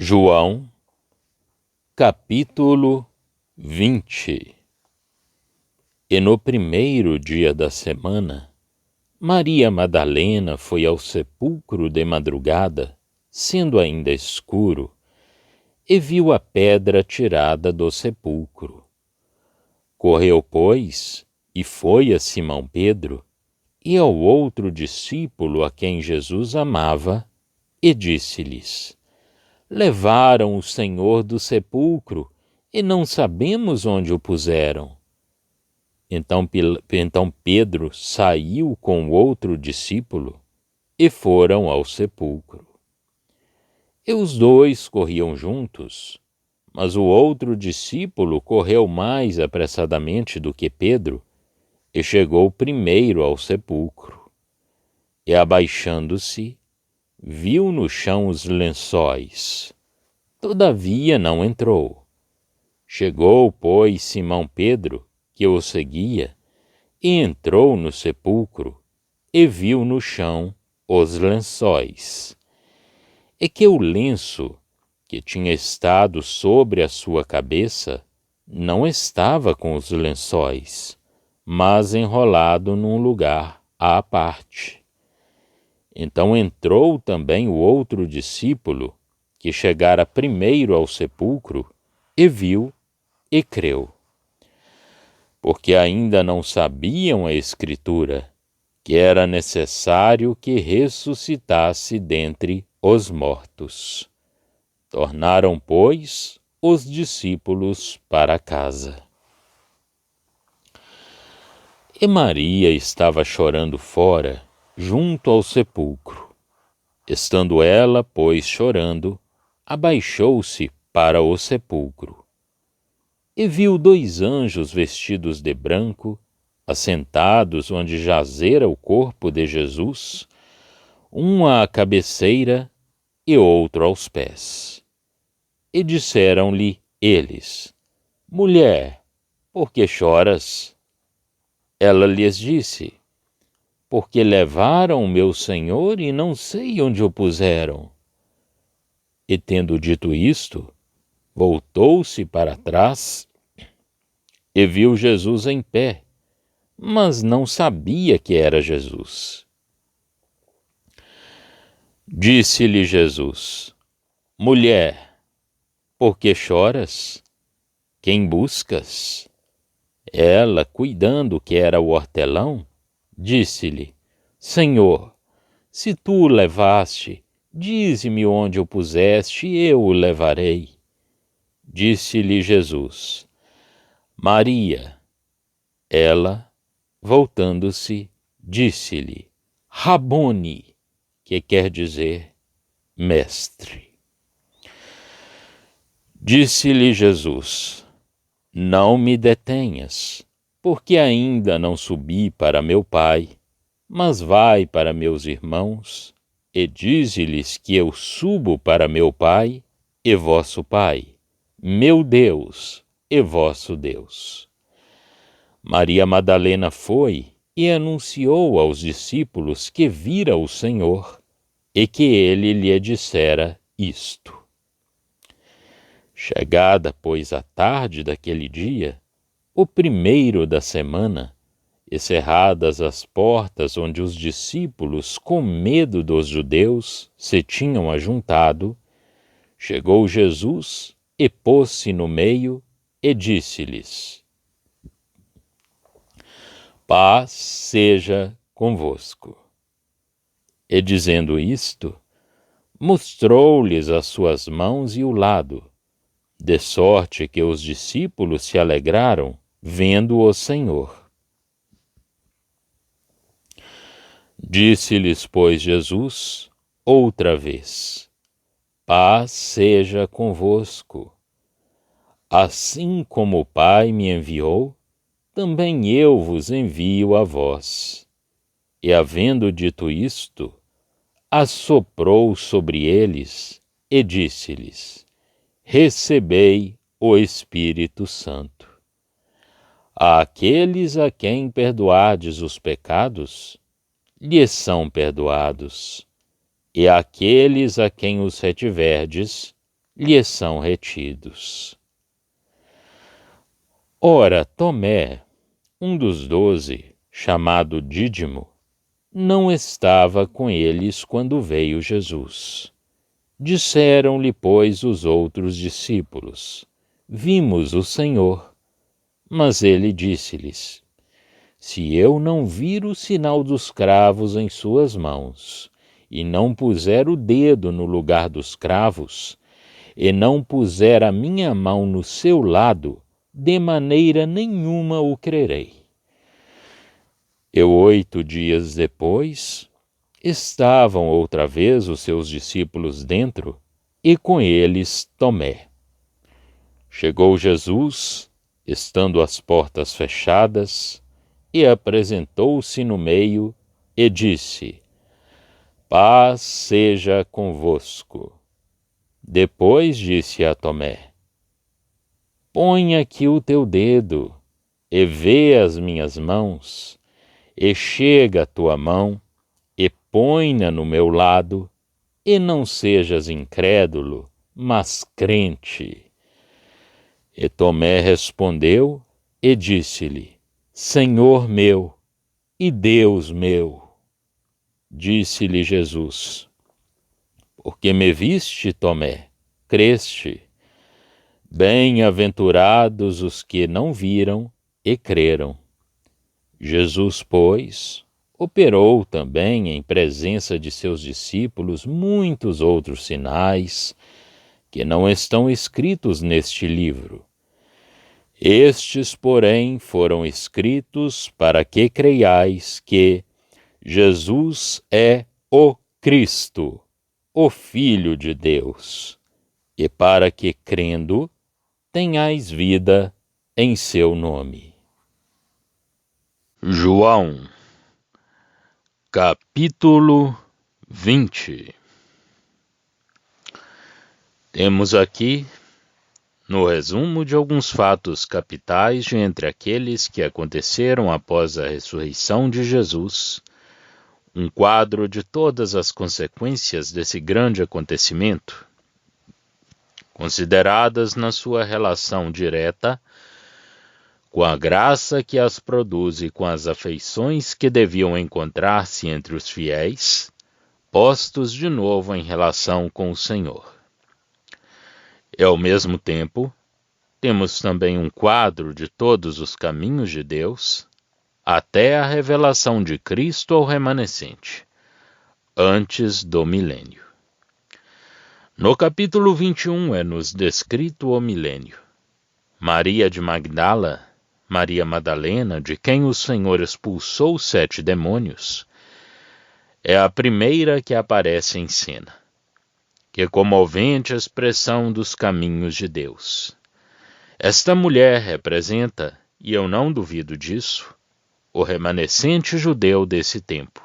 João, capítulo 20. E no primeiro dia da semana, Maria Madalena foi ao sepulcro de madrugada, sendo ainda escuro, e viu a pedra tirada do sepulcro. Correu, pois, e foi a Simão Pedro e ao outro discípulo a quem Jesus amava, e disse-lhes: Levaram o Senhor do sepulcro, e não sabemos onde o puseram. Então Pedro saiu com o outro discípulo, e foram ao sepulcro. E os dois corriam juntos, mas o outro discípulo correu mais apressadamente do que Pedro, e chegou primeiro ao sepulcro. E abaixando-se, viu no chão os lençóis. Todavia não entrou. Chegou, pois, Simão Pedro, que o seguia, e entrou no sepulcro, e viu no chão os lençóis. E que o lenço, que tinha estado sobre a sua cabeça, não estava com os lençóis, mas enrolado num lugar à parte. Então entrou também o outro discípulo, que chegara primeiro ao sepulcro, e viu e creu. Porque ainda não sabiam a Escritura, que era necessário que ressuscitasse dentre os mortos. Tornaram, pois, os discípulos para casa. E Maria estava chorando fora, junto ao sepulcro. Estando ela, pois, chorando, abaixou-se para o sepulcro. E viu dois anjos vestidos de branco, assentados onde jazera o corpo de Jesus, um à cabeceira e outro aos pés. E disseram-lhe eles: Mulher, por que choras? Ela lhes disse: Porque levaram o meu Senhor e não sei onde o puseram. E tendo dito isto, voltou-se para trás e viu Jesus em pé, mas não sabia que era Jesus. Disse-lhe Jesus: Mulher, por que choras? Quem buscas? Ela, cuidando que era o hortelão, disse-lhe: Senhor, se tu o levaste, dize-me onde o puseste e eu o levarei. Disse-lhe Jesus: Maria. Ela, voltando-se, disse-lhe: Rabone, que quer dizer mestre. Disse-lhe Jesus: Não me detenhas, porque ainda não subi para meu Pai, mas vai para meus irmãos, e dize-lhes que eu subo para meu Pai e vosso Pai, meu Deus e vosso Deus. Maria Madalena foi e anunciou aos discípulos que vira o Senhor e que ele lhe dissera isto. Chegada, pois, a tarde daquele dia, o primeiro da semana, e cerradas as portas onde os discípulos, com medo dos judeus, se tinham ajuntado, chegou Jesus e pôs-se no meio e disse-lhes: Paz seja convosco. E dizendo isto, mostrou-lhes as suas mãos e o lado, de sorte que os discípulos se alegraram, vendo o Senhor. Disse-lhes, pois, Jesus, outra vez: Paz seja convosco. Assim como o Pai me enviou, também eu vos envio a vós. E havendo dito isto, assoprou sobre eles e disse-lhes: Recebei o Espírito Santo. Àqueles a quem perdoardes os pecados, lhes são perdoados, e àqueles a quem os retiverdes, lhe são retidos. Ora, Tomé, um dos 12, chamado Dídimo, não estava com eles quando veio Jesus. Disseram-lhe, pois, os outros discípulos: Vimos o Senhor. Mas ele disse-lhes: Se eu não vir o sinal dos cravos em suas mãos, e não puser o dedo no lugar dos cravos, e não puser a minha mão no seu lado, de maneira nenhuma o crerei. E 8 dias depois, estavam outra vez os seus discípulos dentro, e com eles Tomé. Chegou Jesus, estando as portas fechadas, e apresentou-se no meio, e disse: Paz seja convosco. Depois disse a Tomé: Põe aqui o teu dedo, e vê as minhas mãos, e chega a tua mão, e põe-na no meu lado, e não sejas incrédulo, mas crente. E Tomé respondeu e disse-lhe: Senhor meu e Deus meu. Disse-lhe Jesus: Porque me viste, Tomé, creste. Bem-aventurados os que não viram e creram. Jesus, pois, operou também em presença de seus discípulos muitos outros sinais que não estão escritos neste livro. Estes, porém, foram escritos para que creiais que Jesus é o Cristo, o Filho de Deus, e para que, crendo, tenhais vida em seu nome. João, capítulo 20. Temos aqui, no resumo de alguns fatos capitais de entre aqueles que aconteceram após a ressurreição de Jesus, um quadro de todas as consequências desse grande acontecimento, consideradas na sua relação direta com a graça que as produz e com as afeições que deviam encontrar-se entre os fiéis, postos de novo em relação com o Senhor. E, ao mesmo tempo, temos também um quadro de todos os caminhos de Deus, até a revelação de Cristo ao remanescente, antes do milênio. No capítulo 21 é-nos descrito o milênio. Maria de Magdala, Maria Madalena, de quem o Senhor expulsou 7 demônios, é a primeira que aparece em cena. Que comovente expressão dos caminhos de Deus. Esta mulher representa, e eu não duvido disso, o remanescente judeu desse tempo,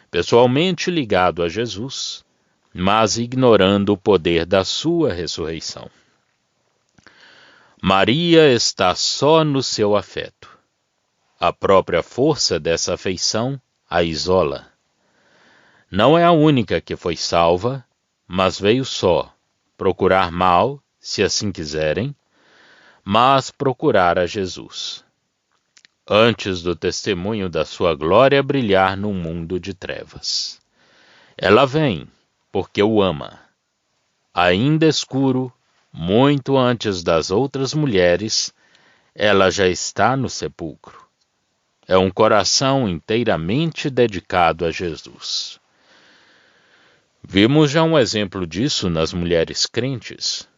pessoalmente ligado a Jesus, mas ignorando o poder da sua ressurreição. Maria está só no seu afeto. A própria força dessa afeição a isola. Não é a única que foi salva, mas veio só procurar mal, se assim quiserem, mas procurar a Jesus, antes do testemunho da sua glória brilhar num mundo de trevas. Ela vem porque o ama. Ainda escuro, muito antes das outras mulheres, ela já está no sepulcro. É um coração inteiramente dedicado a Jesus. Vimos já um exemplo disso nas mulheres crentes,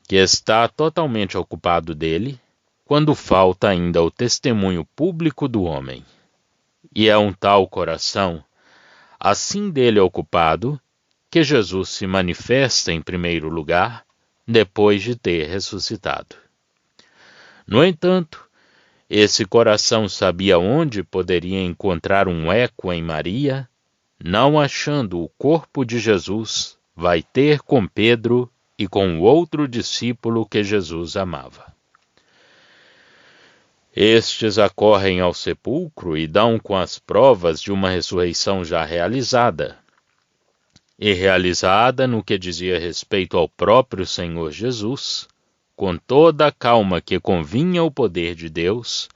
que está totalmente ocupado dele, quando falta ainda o testemunho público do homem. E é um tal coração, assim dele ocupado, que Jesus se manifesta em primeiro lugar, depois de ter ressuscitado. No entanto, esse coração sabia onde poderia encontrar um eco em Maria, não achando o corpo de Jesus, vai ter com Pedro e com o outro discípulo que Jesus amava. Estes acorrem ao sepulcro e dão com as provas de uma ressurreição já realizada. e realizada no que dizia respeito ao próprio Senhor Jesus, com toda a calma que convinha ao poder de Deus,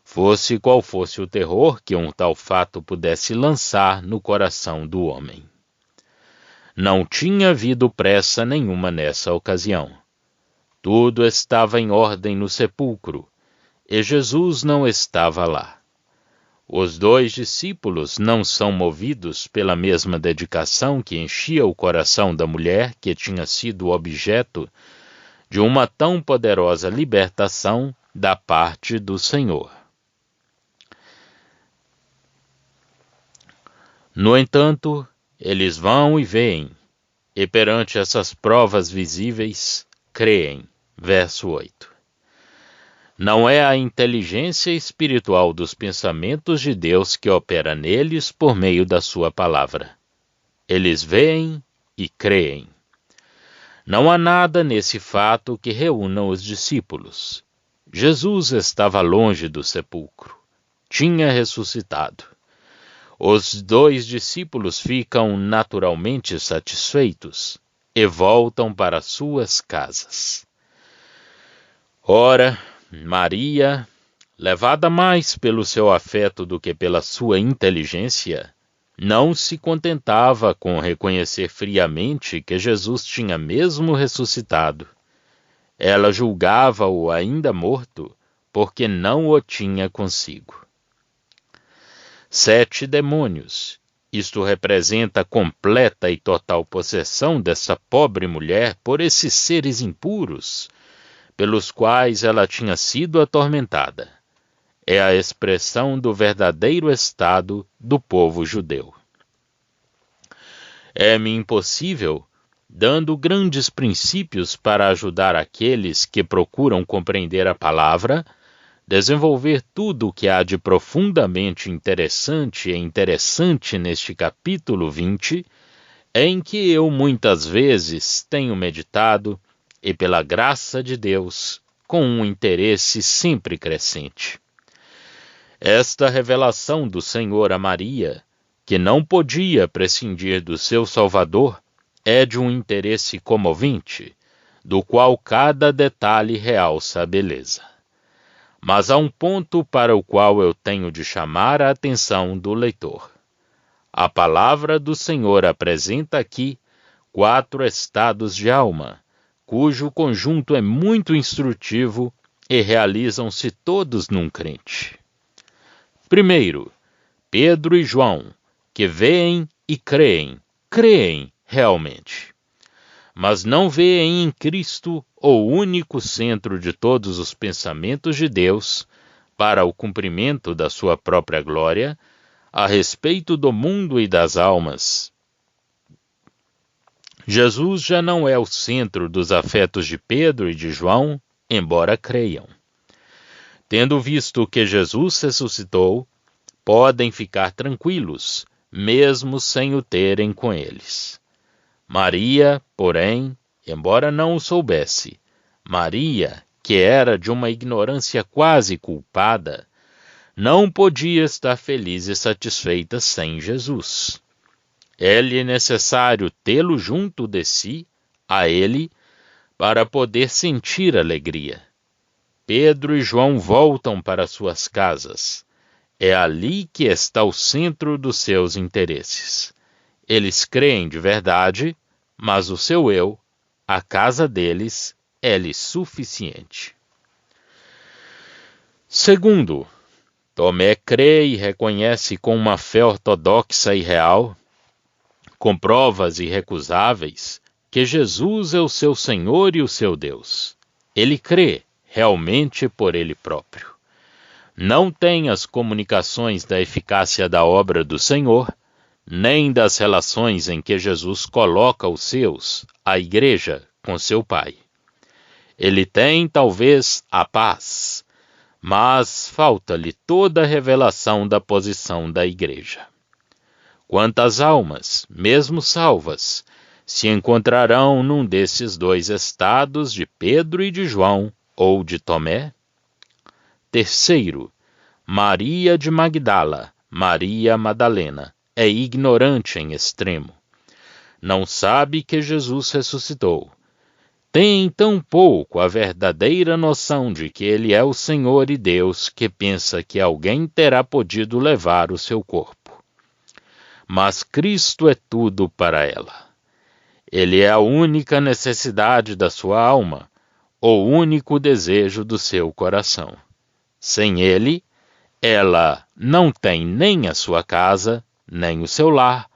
fosse qual fosse o terror que um tal fato pudesse lançar no coração do homem. Não tinha havido pressa nenhuma nessa ocasião. Tudo estava em ordem no sepulcro, e Jesus não estava lá. Os 2 discípulos não são movidos pela mesma dedicação que enchia o coração da mulher que tinha sido objeto de uma tão poderosa libertação da parte do Senhor. No entanto, eles vão e veem, e perante essas provas visíveis, creem. Verso 8. Não é a inteligência espiritual dos pensamentos de Deus que opera neles por meio da sua palavra. Eles veem e creem. Não há nada nesse fato que reúna os discípulos. Jesus estava longe do sepulcro. Tinha ressuscitado. Os 2 discípulos ficam naturalmente satisfeitos e voltam para suas casas. Ora, Maria, levada mais pelo seu afeto do que pela sua inteligência, não se contentava com reconhecer friamente que Jesus tinha mesmo ressuscitado. Ela julgava-o ainda morto, porque não o tinha consigo. 7 demônios. Isto representa a completa e total possessão dessa pobre mulher por esses seres impuros, pelos quais ela tinha sido atormentada. É a expressão do verdadeiro estado do povo judeu. É-me impossível, dando grandes princípios para ajudar aqueles que procuram compreender a palavra, desenvolver tudo o que há de profundamente interessante e interessante neste capítulo 20, em que eu muitas vezes tenho meditado, e pela graça de Deus, com um interesse sempre crescente. Esta revelação do Senhor a Maria, que não podia prescindir do seu Salvador, é de um interesse comovente, do qual cada detalhe realça a beleza. Mas há um ponto para o qual eu tenho de chamar a atenção do leitor. A palavra do Senhor apresenta aqui 4 estados de alma, cujo conjunto é muito instrutivo e realizam-se todos num crente. Primeiro, Pedro e João, que veem e creem realmente. Mas não veem em Cristo o único centro de todos os pensamentos de Deus para o cumprimento da sua própria glória, a respeito do mundo e das almas. Jesus já não é o centro dos afetos de Pedro e de João, embora creiam. Tendo visto que Jesus ressuscitou, podem ficar tranquilos, mesmo sem o terem com eles. Maria, porém, embora não o soubesse, Maria, que era de uma ignorância quase culpada, não podia estar feliz e satisfeita sem Jesus. É-lhe necessário tê-lo junto de si, a ele, para poder sentir alegria. Pedro e João voltam para suas casas. É ali que está o centro dos seus interesses. Eles creem de verdade, mas o seu eu, a casa deles, é-lhe suficiente. Segundo, Tomé crê e reconhece com uma fé ortodoxa e real, com provas irrecusáveis, que Jesus é o seu Senhor e o seu Deus. Ele crê, realmente por ele próprio. Não tem as comunicações da eficácia da obra do Senhor, nem das relações em que Jesus coloca os seus, a igreja, com seu Pai. Ele tem, talvez, a paz, mas falta-lhe toda a revelação da posição da igreja. Quantas almas, mesmo salvas, se encontrarão num desses 2 estados de Pedro e de João, ou de Tomé? Terceiro, Maria de Magdala, Maria Madalena, é ignorante em extremo. não sabe que Jesus ressuscitou. Tem tão pouco a verdadeira noção de que Ele é o Senhor e Deus que pensa que alguém terá podido levar o seu corpo. Mas Cristo é tudo para ela. Ele é a única necessidade da sua alma, o único desejo do seu coração. Sem Ele, ela não tem nem a sua casa, nem o seu lar,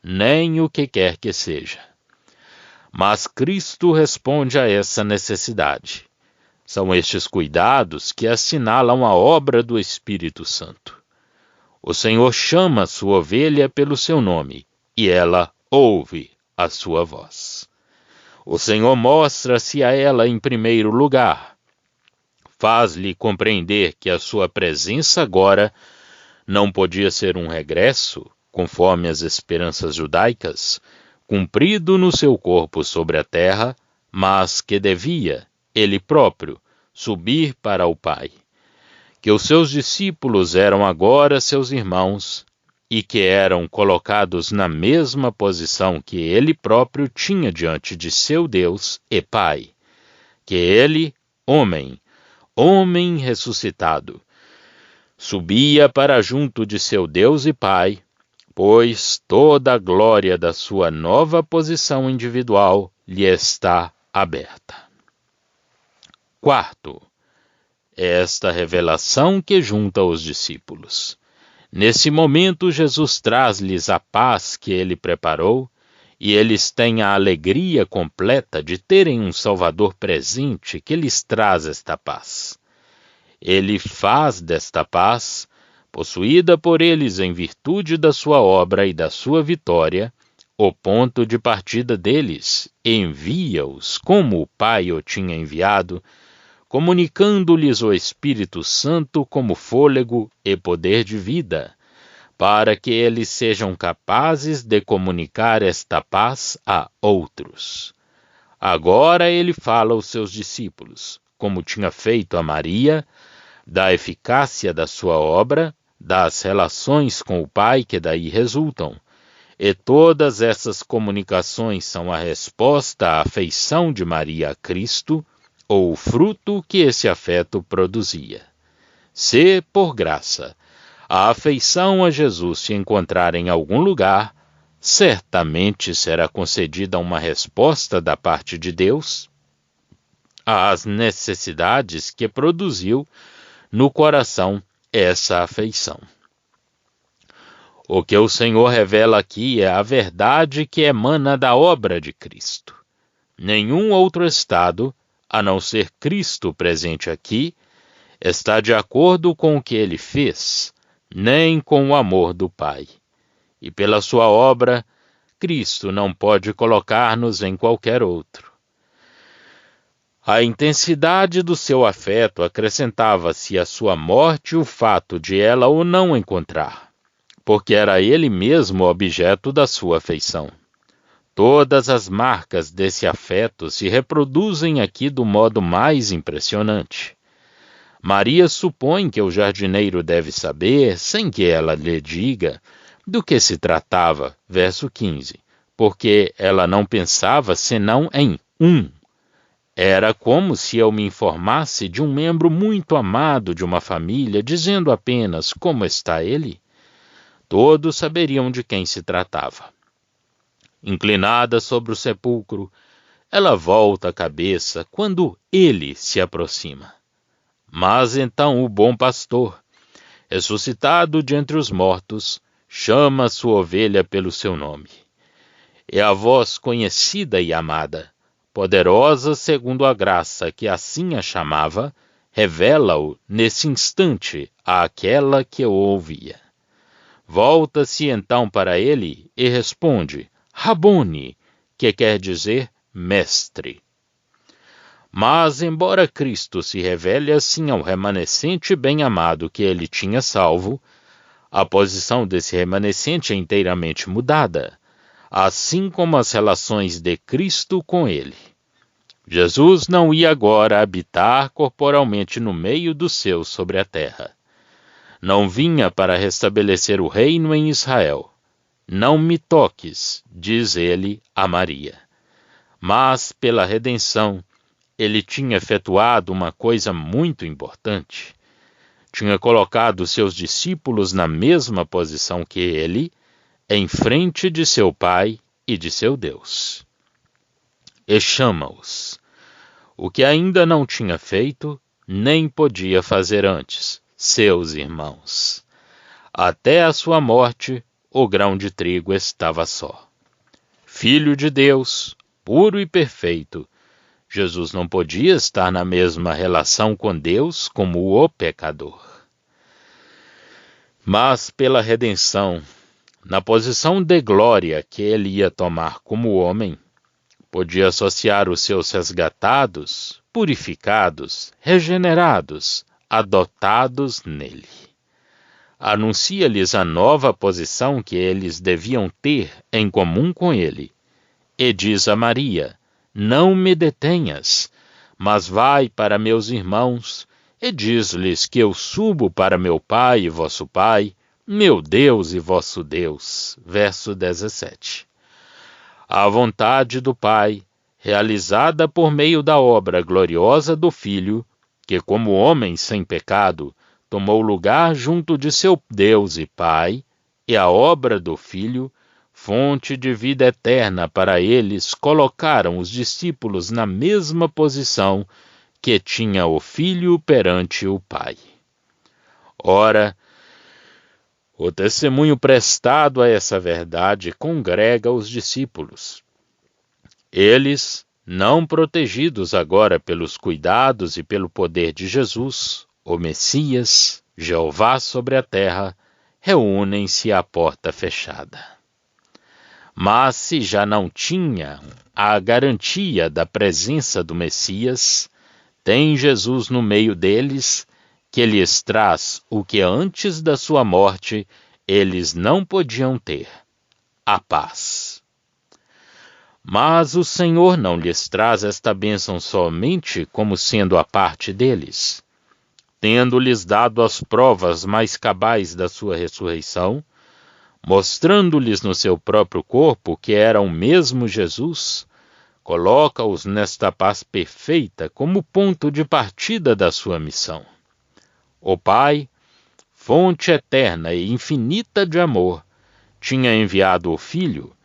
nem o que quer que seja. Mas Cristo responde a essa necessidade. São estes cuidados que assinalam a obra do Espírito Santo. O Senhor chama sua ovelha pelo seu nome, e ela ouve a sua voz. O Senhor mostra-se a ela em primeiro lugar. Faz-lhe compreender que a sua presença agora não podia ser um regresso, conforme as esperanças judaicas, cumprido no seu corpo sobre a terra, mas que devia, ele próprio, subir para o Pai. Que os seus discípulos eram agora seus irmãos e que eram colocados na mesma posição que ele próprio tinha diante de seu Deus e Pai. Que ele, homem ressuscitado, subia para junto de seu Deus e Pai, pois toda a glória da sua nova posição individual lhe está aberta. Quarto, esta revelação que junta os discípulos. Nesse momento, Jesus traz-lhes a paz que ele preparou, e eles têm a alegria completa de terem um Salvador presente que lhes traz esta paz. Ele faz desta paz, possuída por eles em virtude da sua obra e da sua vitória, o ponto de partida deles, envia-os como o Pai o tinha enviado, comunicando-lhes o Espírito Santo como fôlego e poder de vida, para que eles sejam capazes de comunicar esta paz a outros. Agora ele fala aos seus discípulos, como tinha feito a Maria, da eficácia da sua obra, das relações com o Pai que daí resultam, e todas essas comunicações são a resposta à afeição de Maria a Cristo, ou o fruto que esse afeto produzia. Se, por graça, a afeição a Jesus se encontrar em algum lugar, certamente será concedida uma resposta da parte de Deus às necessidades que produziu no coração essa afeição. O que o Senhor revela aqui é a verdade que emana da obra de Cristo. Nenhum outro estado, a não ser Cristo presente aqui, está de acordo com o que ele fez, nem com o amor do Pai. E pela sua obra, Cristo não pode colocar-nos em qualquer outro. À intensidade do seu afeto acrescentava-se à sua morte o fato de ela o não encontrar, porque era ele mesmo o objeto da sua afeição. Todas as marcas desse afeto se reproduzem aqui do modo mais impressionante. Maria supõe que o jardineiro deve saber, sem que ela lhe diga, do que se tratava, verso 15, porque ela não pensava senão em um. Era como se eu me informasse de um membro muito amado de uma família, dizendo apenas como está ele. Todos saberiam de quem se tratava. Inclinada sobre o sepulcro, ela volta a cabeça quando ele se aproxima. Mas então o bom pastor, ressuscitado de entre os mortos, chama a sua ovelha pelo seu nome. É a voz conhecida e amada, poderosa segundo a graça que assim a chamava, revela-o nesse instante àquela que o ouvia. Volta-se então para ele e responde, Rabone, que quer dizer mestre. Mas, embora Cristo se revele assim ao remanescente bem-amado que ele tinha salvo, a posição desse remanescente é inteiramente mudada, assim como as relações de Cristo com ele. Jesus não ia agora habitar corporalmente no meio dos seus sobre a terra. Não vinha para restabelecer o reino em Israel, não me toques, diz ele a Maria. Mas, pela redenção, ele tinha efetuado uma coisa muito importante. Tinha colocado seus discípulos na mesma posição que ele, em frente de seu Pai e de seu Deus. E chama-os, o que ainda não tinha feito, nem podia fazer antes, seus irmãos. Até a sua morte, o grão de trigo estava só. Filho de Deus, puro e perfeito, Jesus não podia estar na mesma relação com Deus como o pecador. Mas pela redenção, na posição de glória que ele ia tomar como homem, podia associar os seus resgatados, purificados, regenerados, adotados nele. Anuncia-lhes a nova posição que eles deviam ter em comum com ele. E diz a Maria: não me detenhas, mas vai para meus irmãos, e diz-lhes que eu subo para meu Pai e vosso Pai, meu Deus e vosso Deus. Verso 17. A vontade do Pai, realizada por meio da obra gloriosa do Filho, que como homem sem pecado, tomou lugar junto de seu Deus e Pai, e a obra do Filho, fonte de vida eterna para eles, colocaram os discípulos na mesma posição que tinha o Filho perante o Pai. Ora, o testemunho prestado a essa verdade congrega os discípulos. Eles, não protegidos agora pelos cuidados e pelo poder de Jesus, o Messias, Jeová sobre a terra, reúnem-se à porta fechada. Mas se já não tinham a garantia da presença do Messias, tem Jesus no meio deles, que lhes traz o que antes da sua morte eles não podiam ter: a paz. Mas o Senhor não lhes traz esta bênção somente como sendo a parte deles, tendo-lhes dado as provas mais cabais da sua ressurreição, mostrando-lhes no seu próprio corpo que era o mesmo Jesus, coloca-os nesta paz perfeita como ponto de partida da sua missão. O Pai, fonte eterna e infinita de amor, tinha enviado o Filho,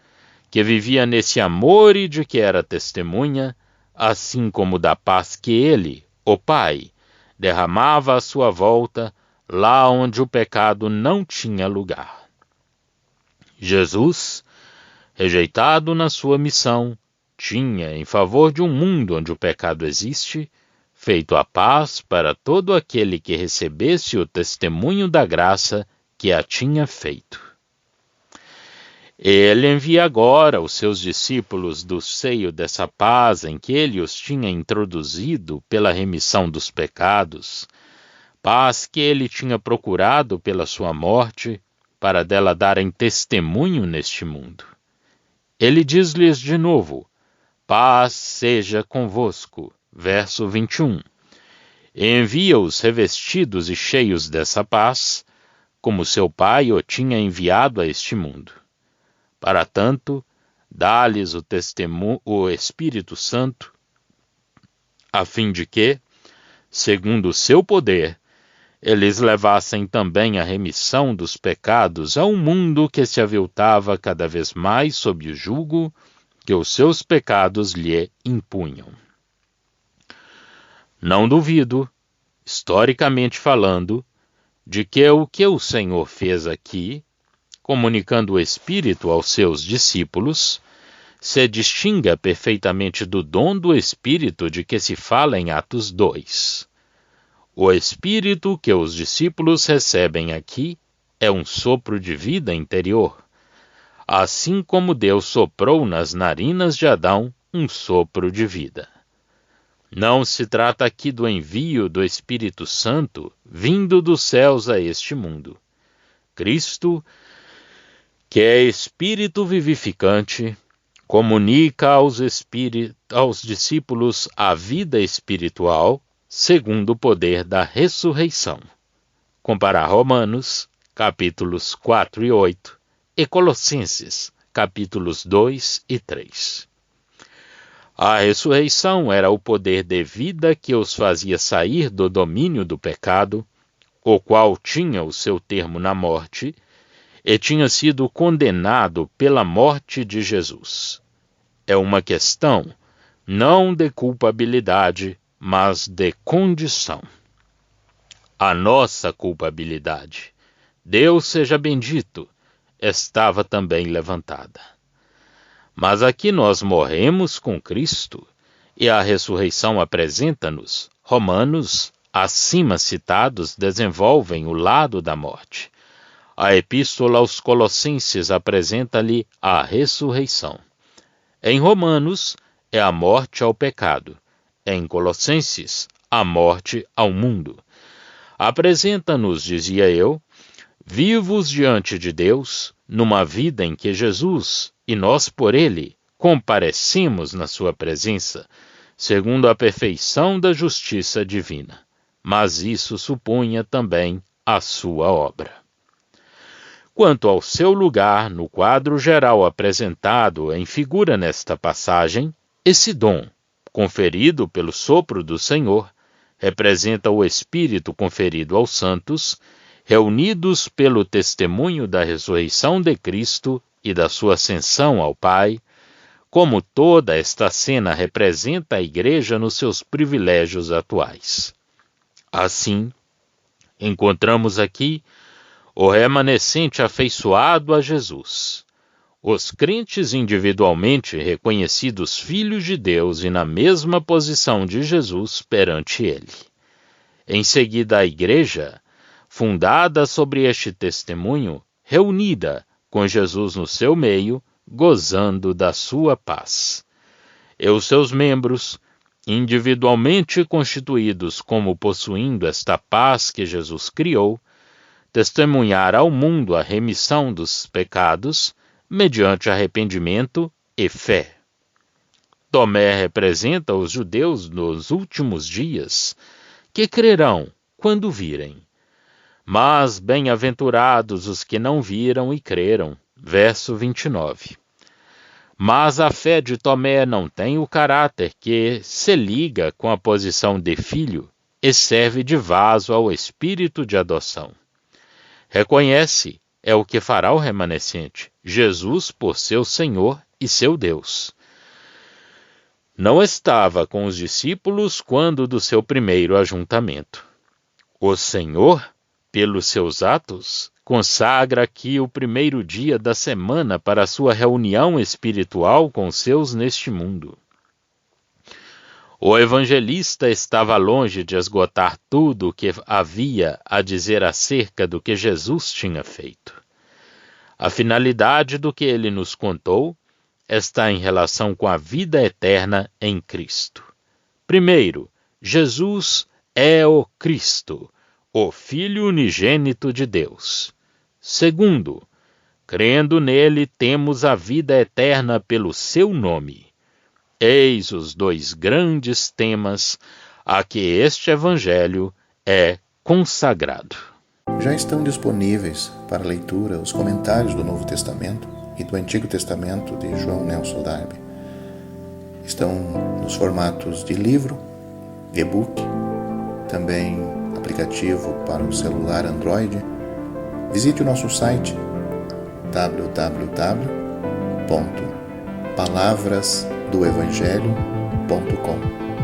que vivia nesse amor e de que era testemunha, assim como da paz que ele, o Pai, derramava à sua volta, lá onde o pecado não tinha lugar. Jesus, rejeitado na sua missão, tinha, em favor de um mundo onde o pecado existe, feito a paz para todo aquele que recebesse o testemunho da graça que a tinha feito. Ele envia agora os seus discípulos do seio dessa paz em que ele os tinha introduzido pela remissão dos pecados, paz que ele tinha procurado pela sua morte, para dela darem testemunho neste mundo. Ele diz-lhes de novo: paz seja convosco. Verso 21. Envia-os revestidos e cheios dessa paz, como seu Pai o tinha enviado a este mundo. Para tanto, dá-lhes o Espírito Santo, a fim de que, segundo o seu poder, eles levassem também a remissão dos pecados a um mundo que se aviltava cada vez mais sob o jugo que os seus pecados lhe impunham. Não duvido, historicamente falando, de que o Senhor fez aqui, comunicando o Espírito aos seus discípulos, se distinga perfeitamente do dom do Espírito de que se fala em Atos 2. O Espírito que os discípulos recebem aqui é um sopro de vida interior, assim como Deus soprou nas narinas de Adão um sopro de vida. Não se trata aqui do envio do Espírito Santo vindo dos céus a este mundo. Cristo, que é Espírito vivificante, comunica aos discípulos a vida espiritual segundo o poder da ressurreição. Comparar Romanos, capítulos 4 e 8, e Colossenses, capítulos 2 e 3. A ressurreição era o poder de vida que os fazia sair do domínio do pecado, o qual tinha o seu termo na morte, e tinha sido condenado pela morte de Jesus. É uma questão não de culpabilidade, mas de condição. A nossa culpabilidade, Deus seja bendito, estava também levantada. Mas aqui nós morremos com Cristo, e a ressurreição apresenta-nos, Romanos, acima citados, desenvolvem o lado da morte. A epístola aos Colossenses apresenta-lhe a ressurreição. Em Romanos, é a morte ao pecado. Em Colossenses, a morte ao mundo. Apresenta-nos, dizia eu, vivos diante de Deus, numa vida em que Jesus, e nós por ele, comparecemos na sua presença, segundo a perfeição da justiça divina. Mas isso supunha também a sua obra. Quanto ao seu lugar no quadro geral apresentado em figura nesta passagem, esse dom, conferido pelo sopro do Senhor, representa o Espírito conferido aos santos, reunidos pelo testemunho da ressurreição de Cristo e da sua ascensão ao Pai, como toda esta cena representa a Igreja nos seus privilégios atuais. Assim, encontramos aqui o remanescente afeiçoado a Jesus, os crentes individualmente reconhecidos filhos de Deus e na mesma posição de Jesus perante ele. Em seguida, a Igreja, fundada sobre este testemunho, reunida com Jesus no seu meio, gozando da sua paz. E os seus membros, individualmente constituídos como possuindo esta paz que Jesus criou, testemunhar ao mundo a remissão dos pecados mediante arrependimento e fé. Tomé representa os judeus nos últimos dias, que crerão quando virem. Mas bem-aventurados os que não viram e creram. Verso 29. Mas a fé de Tomé não tem o caráter que se liga com a posição de filho e serve de vaso ao espírito de adoção. Reconhece, é o que fará o remanescente, Jesus por seu Senhor e seu Deus. Não estava com os discípulos quando do seu primeiro ajuntamento. O Senhor, pelos seus atos, consagra aqui o primeiro dia da semana para a sua reunião espiritual com os seus neste mundo. O evangelista estava longe de esgotar tudo o que havia a dizer acerca do que Jesus tinha feito. A finalidade do que ele nos contou está em relação com a vida eterna em Cristo. Primeiro, Jesus é o Cristo, o Filho unigênito de Deus. Segundo, crendo nele temos a vida eterna pelo seu nome. Eis os dois grandes temas a que este Evangelho é consagrado. Já estão disponíveis para leitura os comentários do Novo Testamento e do Antigo Testamento de João Nelson Darby. Estão nos formatos de livro, e-book, também aplicativo para o celular Android. Visite o nosso site www.palavrasdoevangelho.com.